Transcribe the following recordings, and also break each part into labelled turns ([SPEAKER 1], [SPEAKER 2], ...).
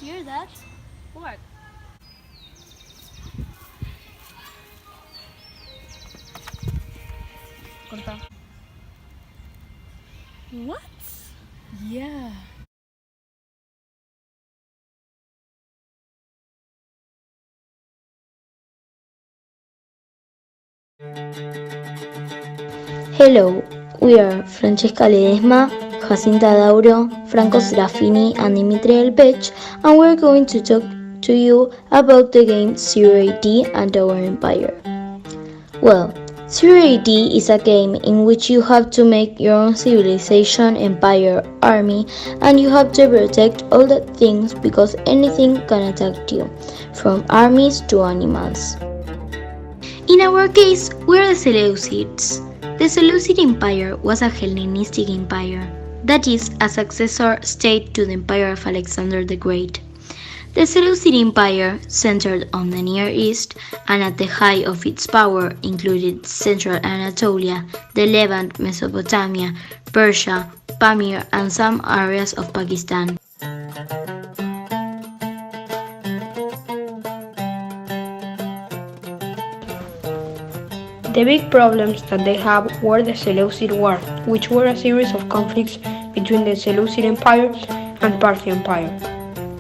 [SPEAKER 1] hear that? What? Corta. What? Yeah.
[SPEAKER 2] Hello, we are Francesca Ledesma, Jacinta Dauro, Franco Serafini, and Dimitri Elpech, and we're going to talk to you about the game 080 and our empire. Well, 080 is a game in which you have to make your own civilization, empire, army, and you have to protect all the things because anything can attack you, from armies to animals. In our case, we're the Seleucids. The Seleucid Empire was a Hellenistic empire, that is, a successor state to the Empire of Alexander the Great. The Seleucid Empire, centered on the Near East and at the height of its power, included central Anatolia, the Levant, Mesopotamia, Persia, Pamir, and some areas of Pakistan.
[SPEAKER 3] The big problems that they had were the Seleucid War, which were a series of conflicts between the Seleucid Empire and Parthian Empire,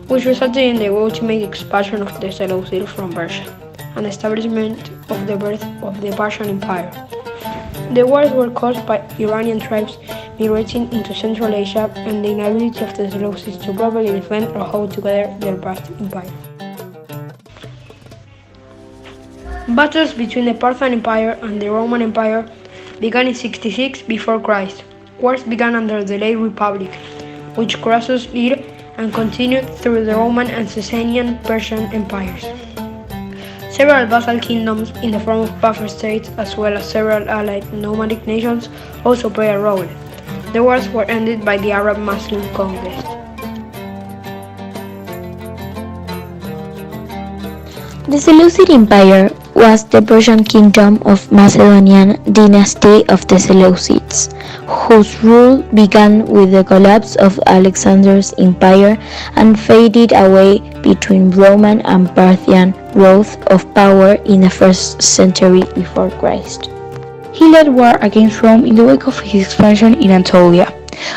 [SPEAKER 3] which resulted in the ultimate expansion of the Seleucids from Persia and the establishment of the birth of the Persian Empire. The wars were caused by Iranian tribes migrating into Central Asia and the inability of the Seleucids to properly defend or hold together their vast empire. Battles between the Parthian Empire and the Roman Empire began in 66 before Christ. Wars began under the late Republic, which Crassus led and continued through the Roman and Sasanian Persian empires. Several vassal kingdoms in the form of buffer states, as well as several allied nomadic nations, also played a role. The wars were ended by the Arab-Muslim conquest.
[SPEAKER 2] The Seleucid Empire was the Persian kingdom of Macedonian dynasty of the Seleucids, whose rule began with the collapse of Alexander's empire and faded away between Roman and Parthian growth of power in the 1st century before Christ.
[SPEAKER 4] He led war against Rome in the wake of his expansion in Anatolia,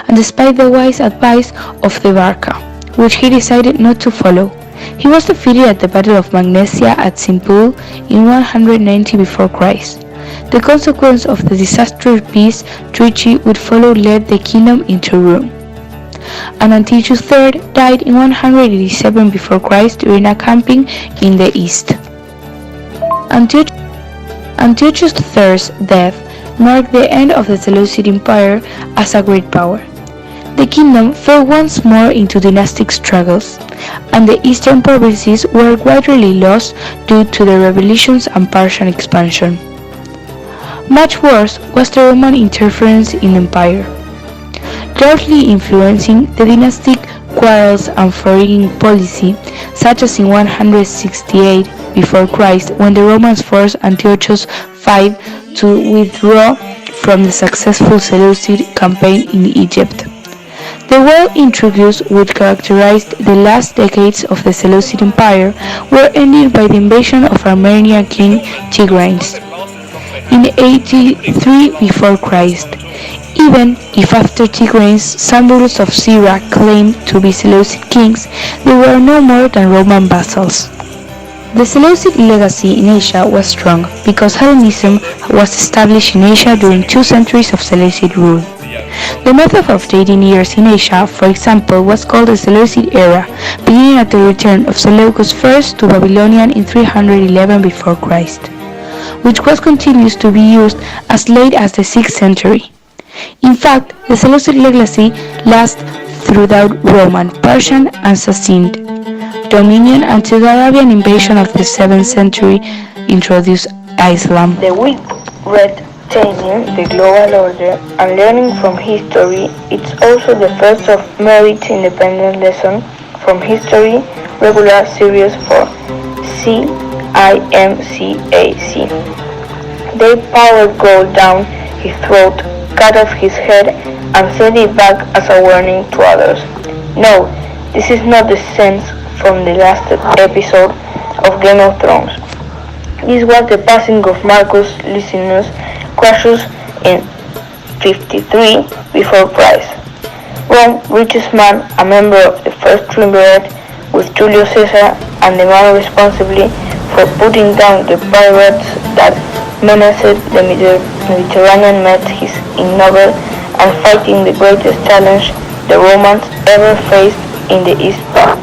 [SPEAKER 4] and despite the wise advice of the Barca, which he decided not to follow. He was defeated at the Battle of Magnesia at Simpul in 190 before Christ. The consequence of the disastrous peace treaty would follow led the kingdom into ruin. And Antiochus III died in 187 before Christ during a camping in the east. Antiochus III's death marked the end of the Seleucid Empire as a great power. The kingdom fell once more into dynastic struggles, and the eastern provinces were gradually lost due to the revolutions and Persian expansion. Much worse was the Roman interference in the empire, largely influencing the dynastic quarrels and foreign policy, such as in 168 before Christ, when the Romans forced Antiochus V to withdraw from the successful Seleucid campaign in Egypt. The war intrigues which characterized the last decades of the Seleucid Empire were ended by the invasion of Armenian king Tigranes in 83 before Christ. Even if after Tigranes some rulers of Syria claimed to be Seleucid kings, they were no more than Roman vassals. The Seleucid legacy in Asia was strong because Hellenism was established in Asia during 2 centuries of Seleucid rule. The method of dating years in Asia, for example, was called the Seleucid era, beginning at the return of Seleucus I to Babylonian in 311 before Christ, which was continued to be used as late as the 6th century. In fact, the Seleucid legacy lasts throughout Roman, Persian, and Sassanid dominion until the Arabian invasion of the 7th century introduced Islam.
[SPEAKER 5] The weak red changing the global order and learning from history, it's also the first of merit independent lesson from history regular series for CIMCAC. They powered go down his throat, cut off his head, and send it back as a warning to others. No, this is not the sense from the last episode of Game of Thrones. This was the passing of Marcus Licinius Crassus in 53 before Christ. Rome, richest man, a member of the first triumvirate with Julius Caesar, and the man responsible for putting down the pirates that menaced the Mediterranean, met his ignoble and fighting the greatest challenge the Romans ever faced in the East Bank.